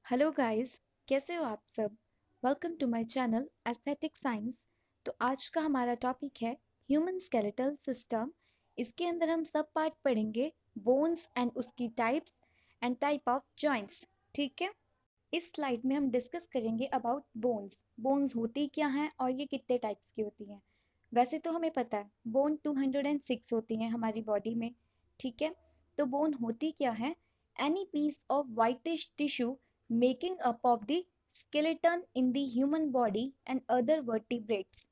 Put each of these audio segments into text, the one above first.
Hello guys, कैसे हो आप सब। Welcome to my channel Aesthetic Science. तो आज का हमारा टॉपिक है ह्यूमन स्केलेटल सिस्टम। इसके अंदर हम सब पार्ट पढ़ेंगे, बोन्स एंड उसकी types and type of joints. ठीक है। इस स्लाइड में हम डिस्कस करेंगे अबाउट बोन्स। बोन्स होती क्या हैं और ये कितने टाइप्स की होती हैं। वैसे तो हमें पता है बोन 206 होती हैं हमारी बॉडी में। ठीक है। तो बोन होती क्या है? Any piece of whitish tissue making up of the skeleton in the human body and other vertebrates.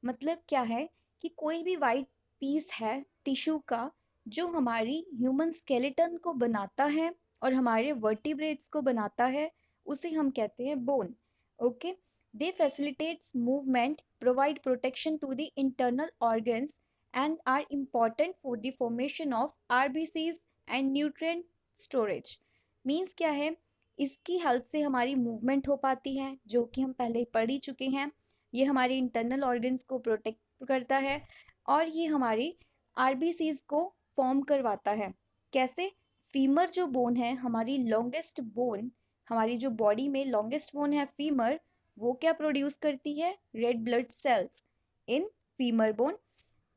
मतलब क्या है कि कोई भी वाइट पीस है टिश्यू का जो हमारी ह्यूमन स्केलेटन को बनाता है और हमारे वर्टिब्रेट्स को बनाता है, उसे हम कहते हैं bone. Okay. They facilitates movement, provide protection to the internal organs and are important for the formation of RBCs and nutrient storage. Means क्या है? इसकी हेल्प से हमारी मूवमेंट हो पाती है, जो कि हम पहले पढ़ ही चुके हैं। ये हमारे इंटरनल ऑर्गन्स को प्रोटेक्ट करता है और ये हमारी आरबीसीज को फॉर्म करवाता है। कैसे? फीमर जो बोन है, हमारी लॉन्गेस्ट बोन, हमारी जो बॉडी में लॉन्गेस्ट बोन है फीमर, वो क्या प्रोड्यूस करती है? रेड ब्लड सेल्स इन फीमर बोन।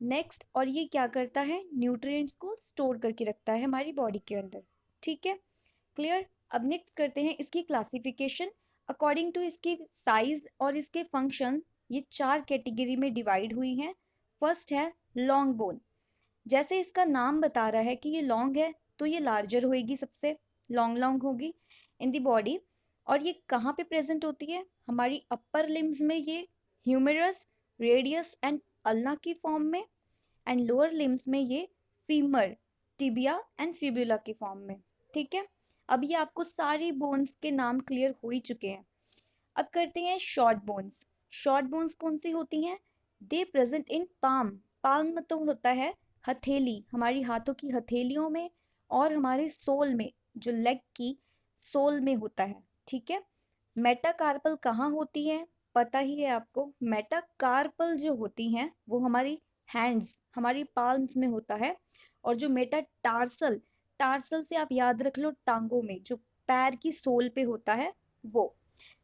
नेक्स्ट, और ये क्या करता है? न्यूट्रिएंट्स को स्टोर करके रखता है हमारी बॉडी के अंदर। ठीक है। क्लियर। अब नेक्स्ट करते हैं इसकी क्लासिफिकेशन अकॉर्डिंग टू इसकी साइज और इसके फंक्शन। ये चार कैटेगरी में डिवाइड हुई हैं। फर्स्ट है लॉन्ग बोन। जैसे इसका नाम बता रहा है कि ये लॉन्ग है, तो ये लार्जर होएगी, सबसे लॉन्ग लॉन्ग होगी इन द बॉडी। और ये कहाँ पे प्रेजेंट होती है? हमारी अपर लिम्स में ये ह्यूमेरस, रेडियस एंड अल्ना की फॉर्म में, एंड लोअर लिम्स में ये फीमर, टिबिया एंड फिबुला की फॉर्म में। ठीक है। अब ये आपको सारी बोन्स के नाम क्लियर हो ही चुके हैं। अब करते हैं शॉर्ट बोन्स। शॉर्ट बोन्स कौन सी होती हैं? दे प्रेजेंट इन पाम। पाम मतलब होता है हथेली, हमारी हाथों की हथेलियों में, और हमारे सोल में, जो लेग की सोल में होता है। ठीक है। मेटाकार्पल कहाँ होती है? पता ही है आपको। मेटाकार्पल जो होती हैं वो हमारी हैंड्स, हमारी पाल्म्स में होता है। और जो मेटाटार्सल, टार्सल से आप याद रख लो टांगों में, जो पैर की सोल पे होता है वो।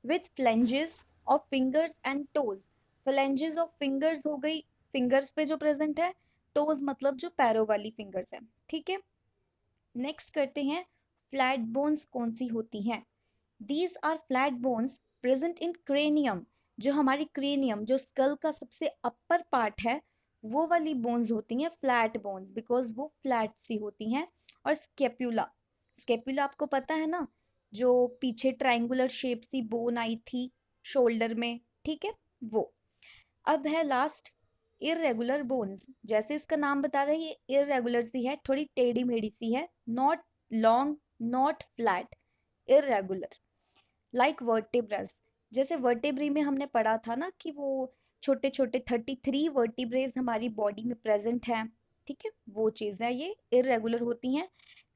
With flanges of fingers and toes. Flanges of fingers हो गई, फिंगर्स पे जो प्रेजेंट है। टोज मतलब जो पैरों वाली फिंगर्स है। ठीक है। नेक्स्ट करते हैं फ्लैट बोन्स कौन सी होती हैं। These are flat bones present in cranium. जो हमारी क्रेनियम, जो स्कल का सबसे अपर पार्ट है, वो वाली बोन्स होती हैं फ्लैट बोन्स, बिकॉज वो फ्लैट सी होती हैं। और स्केप्यूला, स्केप्यूला आपको पता है ना, जो पीछे ट्रायंगुलर शेप सी बोन आई थी शोल्डर में। ठीक है, वो। अब है लास्ट इरेगुलर बोन्स। जैसे इसका नाम बता रहा है, ये इरेगुलर सी है, थोड़ी टेढ़ी मेढ़ी सी है, not long, not flat, irregular, like vertebrae. जैसे वर्टिब्री में हमने पढ़ा था ना कि वो छोटे छोटे 33 वर्टिब्रेज हमारी बॉडी में प्रेजेंट हैं। ठीक है, वो चीज़ है, ये इरेगुलर होती हैं।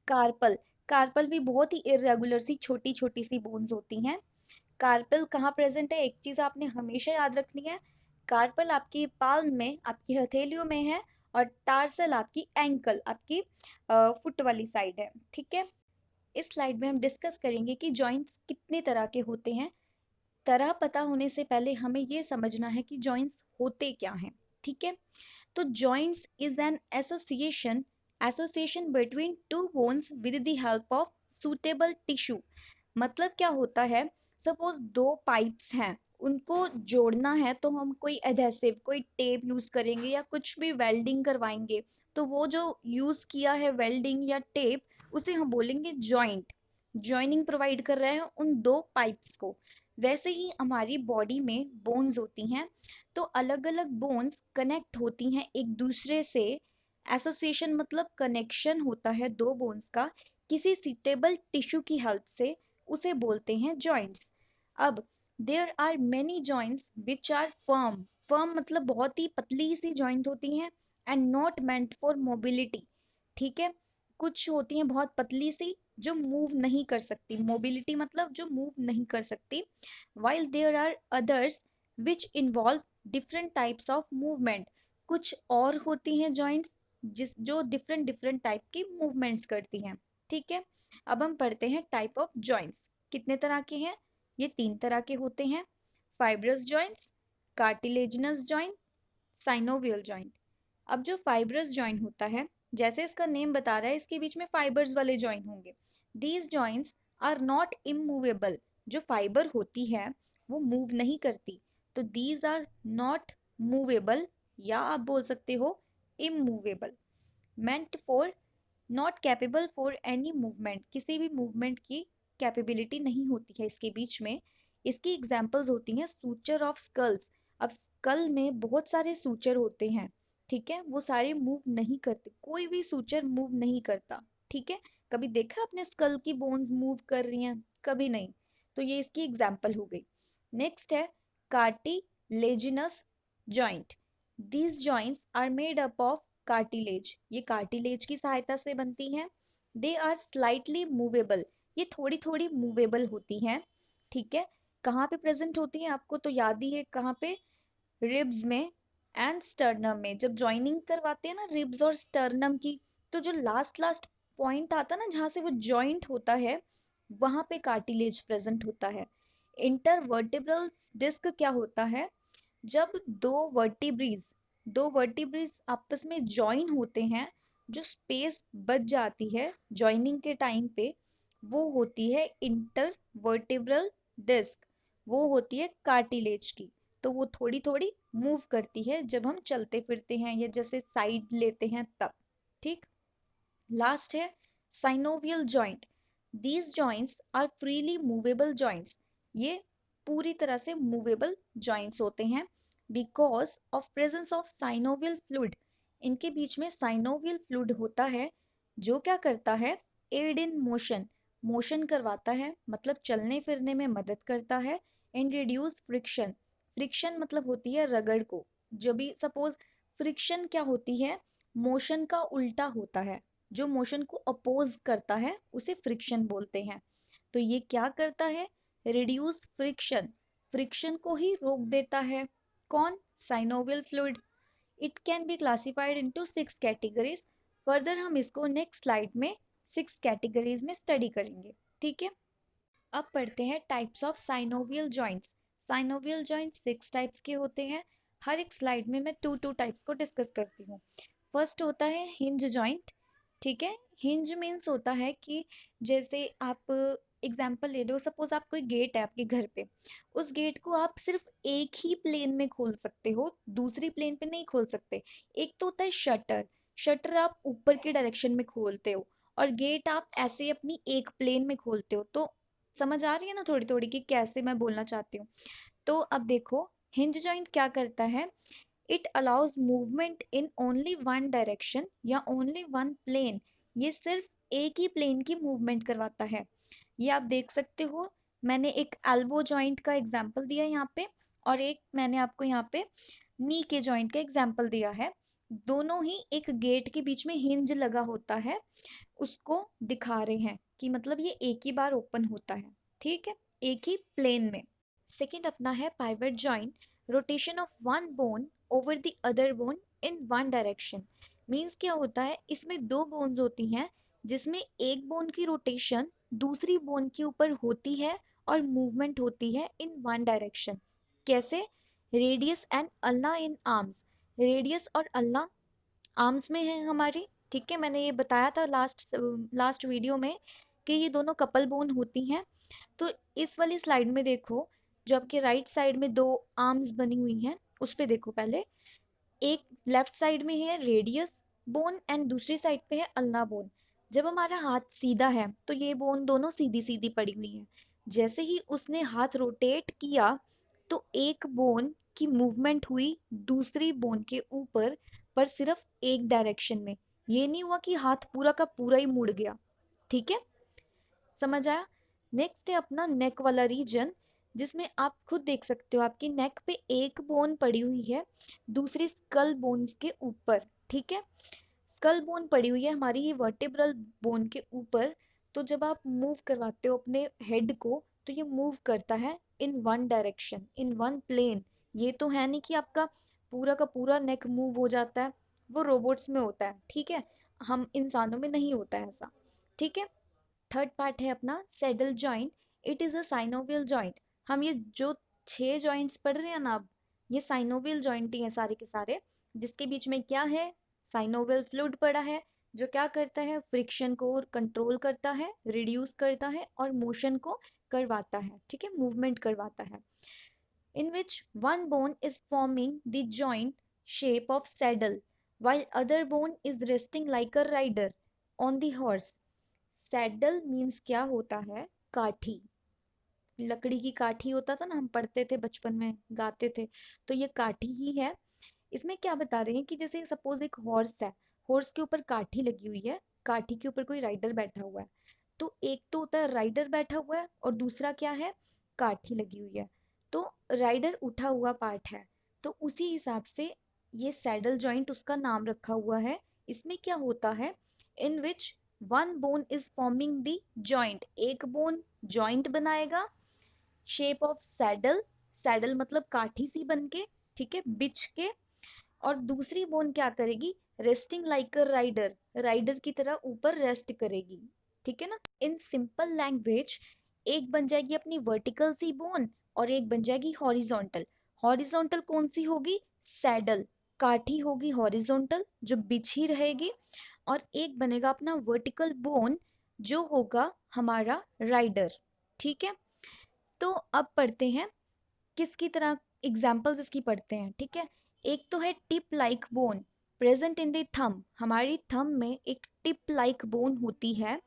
कार्पल, कार्पल भी बहुत ही इरेगुलर सी छोटी छोटी सी बोन्स होती हैं। कार्पल कहाँ प्रेजेंट है? एक चीज आपने हमेशा याद रखनी है, कार्पल आपकी पाल्म में, आपकी हथेलियों में है, और टार्सल आपकी एंकल, आपकी फुट वाली साइड है। ठीक है। इस स्लाइड में हम डिस्कस करेंगे कि जॉइंट्स कितने तरह के होते हैं। तरह पता होने से पहले हमें ये समझना है कि जॉइंट्स होते क्या हैं। ठीक है। तो joints is an association, association between two bones with the help of suitable tissue. मतलब क्या होता है? सपोज दो पाइप्स हैं, उनको जोड़ना है तो हम कोई एडहेसिव, कोई टेप यूज करेंगे या कुछ भी वेल्डिंग करवाएंगे। तो वो जो यूज किया है वेल्डिंग या टेप, उसे हम बोलेंगे जॉइंट। जॉइनिंग प्रोवाइड कर रहे हैं उन दो पाइप्स को। वैसे ही हमारी बॉडी में बोन्स होती हैं, तो अलग अलग बोन्स कनेक्ट होती हैं एक दूसरे से। एसोसिएशन मतलब कनेक्शन होता है दो बोन्स का किसी सीटेबल टिश्यू की हेल्प से, उसे बोलते हैं जॉइंट्स। अब there are many joints which are firm. Firm मतलब बहुत ही पतली सी जॉइंट होती हैं, and not meant for mobility. ठीक है। कुछ होती हैं बहुत पतली सी, जो मूव नहीं कर सकती, मोबिलिटी मतलब जो मूव नहीं कर सकती। while there are others which involve different types of movement। कुछ और होती हैं जॉइंट्स जिस जो डिफरेंट डिफरेंट टाइप की मूवमेंट्स करती हैं। ठीक है। अब हम पढ़ते हैं टाइप ऑफ जॉइंट्स। कितने तरह के हैं? ये 3 तरह के होते हैं, fibrous joints, cartilaginous joint, synovial joint. अब जो फाइब्रस जॉइंट होता है, जैसे इसका नेम बता रहा है, इसके बीच में फाइबर्स वाले जॉइंट होंगे। These joints are not immovable. जो फाइबर होती है वो मूव नहीं करती, तो दीज आर नॉट मूवेबल, या आप बोल सकते हो immovable. Meant for, not capable for any movement, किसी भी मूवमेंट की कैपेबिलिटी नहीं होती है इसके बीच में। इसकी एग्जाम्पल्स होती हैं सूचर ऑफ स्कल्स। अब स्कल में बहुत सारे सूचर होते हैं, ठीक है, वो सारे मूव नहीं करते, कोई भी सूचर मूव नहीं करता, ठीक है। कभी देखा आपने स्कल की बोन्स मूव कर रही हैं? कभी नहीं। तो ये इसकी एग्जाम्पल हो गई। नेक्स्ट है cartilaginous joint. These joints are made up of cartilage, ये कार्टिलेज की सहायता से बनती हैं। दे आर स्लाइटली मूवेबल, ये थोड़ी थोड़ी मूवेबल होती हैं, ठीक है। कहाँ पे प्रेजेंट होती हैं आपको तो याद ही है, कहाँ पे? रिब्स में एंड स्टर्नम में। जब जॉइनिंग करवाते हैं ना रिब्स और स्टर्नम की, तो जो लास्ट लास्ट पॉइंट आता है ना जहाँ से वो जॉइंट होता है, वहां पे कार्टिलेज प्रेजेंट होता है। इंटरवर्टिब्रल डिस्क क्या होता है? जब दो वर्टिब्रीज आपस में ज्वाइन होते हैं, जो स्पेस बच जाती है ज्वाइनिंग के टाइम पे, वो होती है इंटरवर्टिब्रल डिस्क, वो होती है कार्टिलेज की। तो वो थोड़ी थोड़ी मूव करती है जब हम चलते फिरते हैं या जैसे साइड लेते हैं तब, ठीक। लास्ट है synovial joint. These joints are freely movable joints, ये पूरी तरह से मूवेबल जॉइंट्स होते हैं because of presence of synovial fluid. इनके बीच में साइनोवियल फ्लूइड होता है, जो क्या करता है? एड इन मोशन, मोशन करवाता है, मतलब चलने फिरने में मदद करता है। एंड रिड्यूस फ्रिक्शन, फ्रिक्शन मतलब होती है रगड़ को। जब भी सपोज फ्रिक्शन क्या होती है? मोशन का उल्टा होता है, जो मोशन को अपोज करता है उसे फ्रिक्शन बोलते हैं। तो ये क्या करता है? रिड्यूस फ्रिक्शन, फ्रिक्शन को ही रोक देता है। कौन? Synovial fluid. It can be classified into 6 categories. Further हम इसको नेक्स्ट स्लाइड में 6 कैटेगरीज में स्टडी करेंगे, ठीक है। अब पढ़ते हैं types of synovial joints. Synovial joints 6 types के होते हैं। हर एक स्लाइड में मैं टू टाइप्स को डिस्कस करती हूँ। फर्स्ट होता है हिंज जॉइंट, ठीक है। हिंज मीन्स होता है कि जैसे आप एग्जाम्पल ले लो, सपोज आप कोई गेट है आपके घर पे, उस गेट को आप सिर्फ एक ही प्लेन में खोल सकते हो, दूसरी प्लेन पे नहीं खोल सकते। एक तो होता है शटर, शटर आप ऊपर के डायरेक्शन में खोलते हो, और गेट आप ऐसे अपनी एक प्लेन में खोलते हो। तो समझ आ रही है ना थोड़ी थोड़ी कि कैसे मैं बोलना चाहती हूँ। तो अब देखो हिंज जॉइंट क्या करता है? It allows movement in only one direction या ओनली वन प्लेन, ये सिर्फ एक ही प्लेन की मूवमेंट करवाता है। ये आप देख सकते हो, मैंने एक एल्बो जॉइंट का एग्जांपल दिया यहाँ पे, और एक मैंने आपको यहाँ पे नी के जॉइंट का एग्जांपल दिया है। दोनों ही एक गेट के बीच में हिंज लगा होता है, उसको दिखा रहे हैं कि मतलब ये एक ही बार ओपन होता है, ठीक है, एक ही प्लेन में। सेकंड अपना है pivot joint, rotation of one bone over the other bone in one direction. Means क्या होता है? इसमें दो बोन्स होती हैं, जिसमें एक बोन की रोटेशन दूसरी बोन के ऊपर होती है और मूवमेंट होती है इन वन डायरेक्शन। कैसे? Radius and ulna in arms, radius और अल्ना आर्म्स में है हमारी, ठीक है। मैंने ये बताया था लास्ट लास्ट वीडियो में कि ये दोनों कपल बोन होती हैं। तो इस वाली स्लाइड में देखो, जो आपके राइट साइड में दो आर्म्स बनी हुई हैं, उस पे देखो पहले। एक लेफ्ट साइड में है रेडियस बोन एंड दूसरी साइड पे है अल्ना बोन। जब हमारा हाथ सीधा है तो ये बोन दोनों सीधी सीधी पड़ी हुई हैं। जैसे ही उसने हाथ रोटेट किया, तो एक बोन की मूवमेंट हुई दूसरी बोन के ऊपर, पर सिर्फ एक डायरेक्शन में। ये नहीं हुआ कि हाथ पूरा का पूरा ही मुड़ गया, ठीक है। समझ आया? नेक्स्ट है अपना नेक वाला रीजन, जिसमें आप खुद देख सकते हो आपकी नेक पे एक बोन पड़ी हुई है दूसरी स्कल बोन्स के ऊपर, ठीक है। स्कल बोन पड़ी हुई है हमारी ये वर्टेब्रल बोन के ऊपर। तो जब आप मूव करवाते हो अपने हेड को, तो ये मूव करता है in one direction, in one plane. ये तो है नहीं कि आपका पूरा का पूरा नेक मूव हो जाता है, वो रोबोट्स में होता है, ठीक है, हम इंसानों में नहीं होता है ऐसा, ठीक है। थर्ड पार्ट है अपना saddle joint. It is a synovial joint. हम ये जो 6 जॉइंट्स पढ़ रहे हैं ना अब, ये साइनोवियल जॉइंट ही है सारे के सारे, जिसके बीच में क्या है, साइनोवियल फ्लूइड पड़ा है, जो क्या करता है, फ्रिक्शन को कंट्रोल करता है, रिड्यूस करता है और मोशन को करवाता है, ठीक है, मूवमेंट करवाता है। in which one bone is forming the joint shape of saddle while other bone is resting like a rider on the horse। Saddle means क्या होता है, काठी, लकड़ी की काठी होता था ना, हम पढ़ते थे बचपन में, गाते थे, तो ये काठी ही है। इसमें क्या बता रहे हैं कि जैसे सपोज एक हॉर्स है, हॉर्स के ऊपर काठी लगी हुई है, काठी के ऊपर कोई राइडर बैठा हुआ है, तो एक तो होता है राइडर बैठा हुआ है और दूसरा क्या है, काठी लगी हुई है, तो राइडर उठा हुआ पार्ट है, तो उसी हिसाब से ये सैडल जॉइंट उसका नाम रखा हुआ है। इसमें क्या होता है, in which one bone is forming the joint, एक बोन जॉइंट बनाएगा, शेप ऑफ सैडल, सैडल मतलब काठी सी बन के, ठीक है, बिछ के, और दूसरी बोन क्या करेगी, resting like a rider, rider की तरह ऊपर रेस्ट करेगी, ठीक है ना। इन सिंपल लैंग्वेज एक बन जाएगी अपनी वर्टिकल सी बोन और एक बन जाएगी हॉरिजॉन्टल। हॉरिजॉन्टल कौन सी होगी, सैडल, काठी होगी हॉरिजॉन्टल जो बिछी रहेगी, और एक बनेगा अपना वर्टिकल बोन जो होगा हमारा राइडर, ठीक है। तो अब पढ़ते हैं किसकी तरह, एग्जाम्पल्स इसकी पढ़ते हैं, ठीक है। एक तो है tip like bone present in the thumb, हमारी थंब में एक टिप लाइक बोन होती है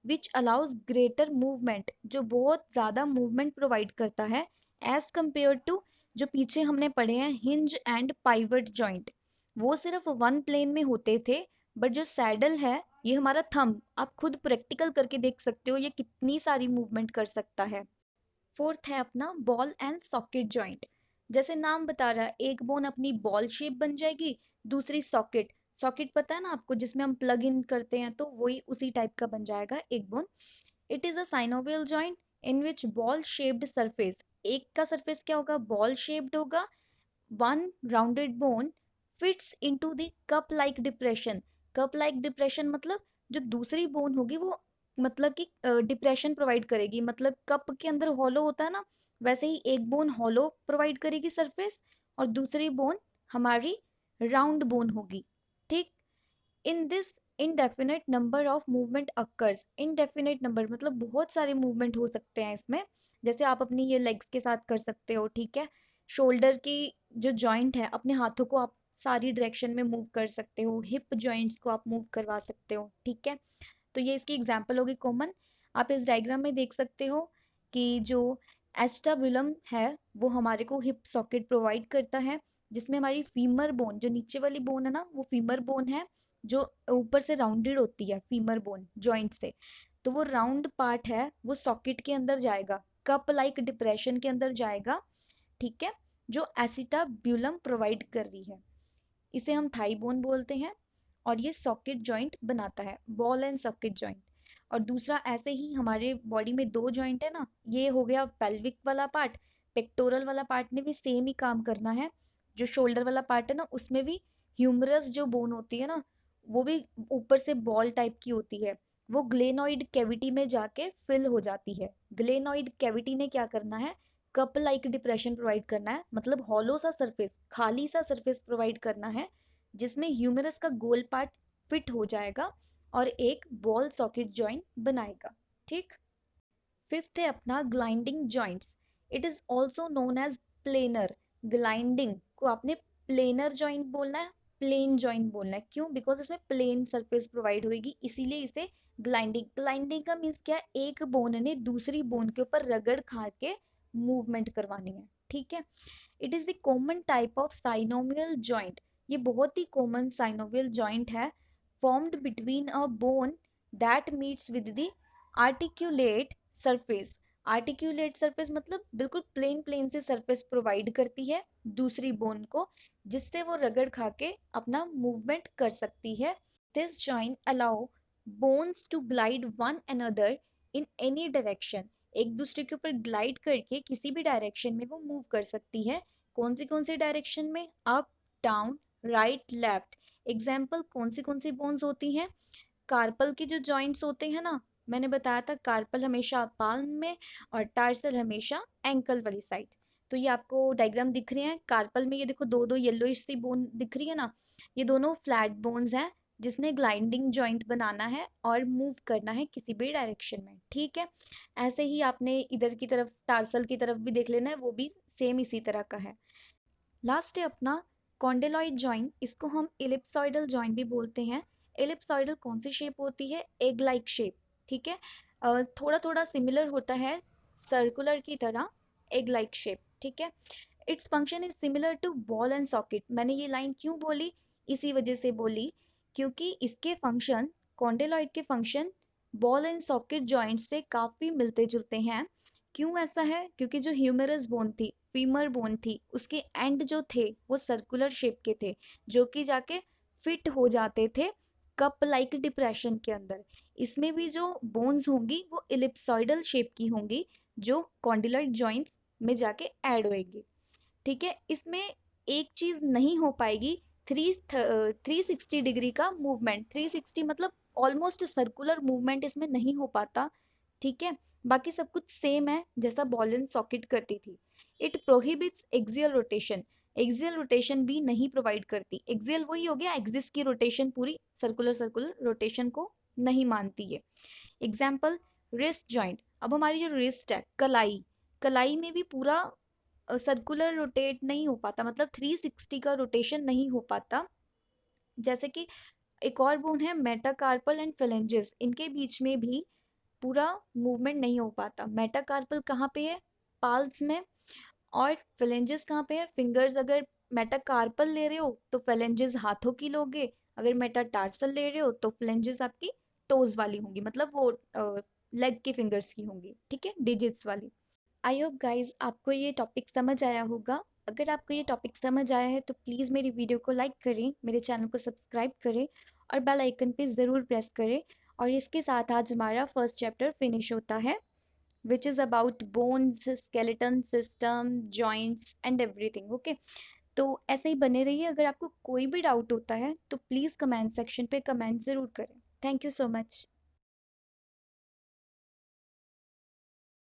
विच अलाउज ग्रेटर मूवमेंट, जो बहुत ज़्यादा मूवमेंट प्रोवाइड करता है एज कंपेयर टू जो पीछे हमने पढ़े हैं हिंज एंड पाइवट जॉइंट, वो सिर्फ वन प्लेन में होते थे, बट जो सैडल है ये हमारा थंब, आप खुद प्रैक्टिकल करके देख सकते हो ये कितनी सारी मूवमेंट कर सकता है। फोर्थ है अपना बॉल एंड सॉकेट जॉइंट, जैसे नाम बता रहा है, एक बोन अपनी बॉल शेप बन जाएगी, दूसरी सॉकेट, सॉकेट पता है ना आपको जिसमें हम प्लग इन करते हैं, तो वही उसी टाइप का बन जाएगा एक bone. It is a synovial joint in which ball shaped surface, एक का सरफेस क्या होगा, बॉल शेप्ड होगा, one rounded bone fits into the cup like depression, cup like depression मतलब जो दूसरी बोन होगी वो मतलब कि डिप्रेशन प्रोवाइड करेगी, मतलब कप के अंदर हॉलो होता है ना, वैसे ही एक बोन हॉलो प्रोवाइड करेगी सरफेस, और दूसरी बोन हमारी राउंड बोन होगी, ठीक। In this indefinite number of movement occurs, indefinite number मतलब बहुत सारे मूवमेंट हो सकते हैं इसमें, जैसे आप अपनी ये लेग्स के साथ कर सकते हो, ठीक है, शोल्डर की जो जॉइंट है अपने हाथों को आप सारी डायरेक्शन में मूव कर सकते हो, हिप जॉइंट्स को आप मूव करवा सकते हो, ठीक है। तो ये इसकी एग्जाम्पल होगी कॉमन। आप इस डायग्राम में देख सकते हो कि जो एस्टाब्युलम है वो हमारे को हिप सॉकेट प्रोवाइड करता है, जिसमें हमारी फीमर बोन, जो नीचे वाली बोन है ना वो फीमर बोन है, जो ऊपर से राउंडेड होती है फीमर बोन जॉइंट से, तो वो राउंड पार्ट है वो सॉकेट के अंदर जाएगा, कप लाइक डिप्रेशन के अंदर जाएगा, ठीक है, जो एसिटाब्यूलम प्रोवाइड कर रही है, इसे हम थाई बोन बोलते हैं, और ये सॉकेट जॉइंट बनाता है, बॉल एंड सॉकेट जॉइंट। और दूसरा ऐसे ही हमारे बॉडी में दो जॉइंट है ना, ये हो गया पेल्विक वाला पार्ट, पेक्टोरल वाला पार्ट ने भी सेम ही काम करना है, जो शोल्डर वाला पार्ट है ना उसमें भी ह्यूमरस जो बोन होती है ना, वो भी ऊपर से बॉल टाइप की होती है, वो ग्लेनॉइड कैविटी में जाके फिल हो जाती है, ग्लेनॉइड कैविटी ने क्या करना है, कप लाइक डिप्रेशन प्रोवाइड करना है, मतलब हॉलो सा सरफेस, खाली सा सरफेस प्रोवाइड करना है, जिसमें ह्यूमरस का गोल पार्ट फिट हो जाएगा और एक बॉल सॉकेट जॉइंट बनाएगा, ठीक। फिफ्थ है अपना gliding joints, it is also known as planar, gliding को आपने प्लेनर जॉइंट बोलना है, प्लेन जॉइंट बोलना है, क्यों, बिकॉज इसमें प्लेन सरफेस प्रोवाइड होगी, इसीलिए इसे ग्लाइंडिंग, ग्लाइंडिंग का मीन्स क्या है, एक बोन ने दूसरी बोन के ऊपर रगड़ खा के मूवमेंट करवानी है, ठीक है। It is the common type of synovial joint, ये बहुत ही कॉमन साइनोवियल जॉइंट है, formed between a bone that meets with the articulate surface, articulate surface मतलब बिल्कुल प्लेन प्लेन से सरफेस प्रोवाइड करती है दूसरी बोन को, जिससे वो रगड़ खा के अपना मूवमेंट कर सकती है। This joint allow bones to glide one another in any direction, एक दूसरे के ऊपर ग्लाइड करके किसी भी डायरेक्शन में वो मूव कर सकती है, कौन सी डायरेक्शन में, up down right left. Example कौन सी बोन्स होती हैं, कार्पल के जो जॉइंट्स होते हैं ना, मैंने बताया था कार्पल हमेशा पाल्म में और टार्सल हमेशा एंकल वाली साइड। तो ये आपको डायग्राम दिख रहे हैं, कार्पल में ये देखो दो दो येलोइश सी बोन दिख रही है ना, ये दोनों फ्लैट बोन्स हैं जिसने ग्लाइंडिंग जॉइंट बनाना है और मूव करना है किसी भी डायरेक्शन में, ठीक है। ऐसे ही आपने इधर की तरफ टार्सल की तरफ भी देख लेना है, वो भी सेम इसी तरह का है। लास्ट है अपना कॉन्डेलॉइड जॉइंट, इसको हम इलिप्सॉइडल जॉइंट भी बोलते हैं। इलिप्सॉइडल कौन सी शेप होती है? एग लाइक शेप, ठीक है। थोड़ा थोड़ा सिमिलर होता है सर्कुलर की तरह, एग लाइक शेप, ठीक है। Its function is similar to ball and socket. मैंने ये लाइन क्यों बोली? इसी वजह से बोली क्योंकि इसके फंक्शन, कॉन्डेलॉइड के function ball and socket joint से काफी मिलते जुलते हैं। क्यों ऐसा है? क्योंकि जो ह्यूमरस बोन थी, फीमर बोन थी, उसके एंड जो थे वो सर्कुलर शेप के थे, जो कि जाके फिट हो जाते थे कप लाइक डिप्रेशन के अंदर। इसमें भी जो बोन्स होंगी वो इलिप्सॉइडल शेप की होंगी, जो कॉन्डिलॉइड जॉइंट्स में जाके ऐड होएगी, ठीक है। इसमें एक चीज नहीं हो पाएगी, 360 डिग्री का मूवमेंट, 360 मतलब ऑलमोस्ट सर्कुलर मूवमेंट इसमें नहीं हो पाता, ठीक है। बाकी सब कुछ सेम है जैसा बॉल एंड सॉकेट करती थी। It prohibits axial rotation, axial rotation भी नहीं प्रोवाइड करती। एक्सियल वही हो गया, एक्सिस की रोटेशन, पूरी सर्कुलर सर्कुलर रोटेशन को नहीं मानती है। Example, wrist joint. अब हमारी जो रिस्ट है, कलाई, कलाई में भी पूरा सर्कुलर रोटेट नहीं हो पाता, मतलब 360 का रोटेशन नहीं हो पाता। जैसे कि एक और बोन है मेटाकार्पल एंड फेलेंजेस, इनके बीच में भी पूरा मूवमेंट नहीं हो पाता। मेटाकार्पल कहाँ पे है? पाल्स में। और फेलेंजेस कहाँ पे है? फिंगर्स। अगर मेटाकार्पल ले रहे हो तो फेलेंजेस हाथों की लोगे, अगर मेटाटार्सल ले रहे हो तो फ्लेंजेस आपकी टोज वाली होंगी, मतलब वो लेग के फिंगर्स की होंगी, ठीक है, डिजिट्स वाली। आई होप गाइज आपको ये टॉपिक समझ आया होगा। अगर आपको ये टॉपिक समझ आया है तो प्लीज़ मेरी वीडियो को लाइक करें, मेरे चैनल को सब्सक्राइब करें और बेल आइकन पे ज़रूर प्रेस करें। और इसके साथ आज हमारा फर्स्ट चैप्टर फिनिश होता है, which is about bones, skeleton system, joints and everything, okay. तो ऐसे ही बने रहिए। अगर आपको कोई भी डाउट होता है तो प्लीज़ कमेंट सेक्शन पे कमेंट ज़रूर करें। Thank you so much.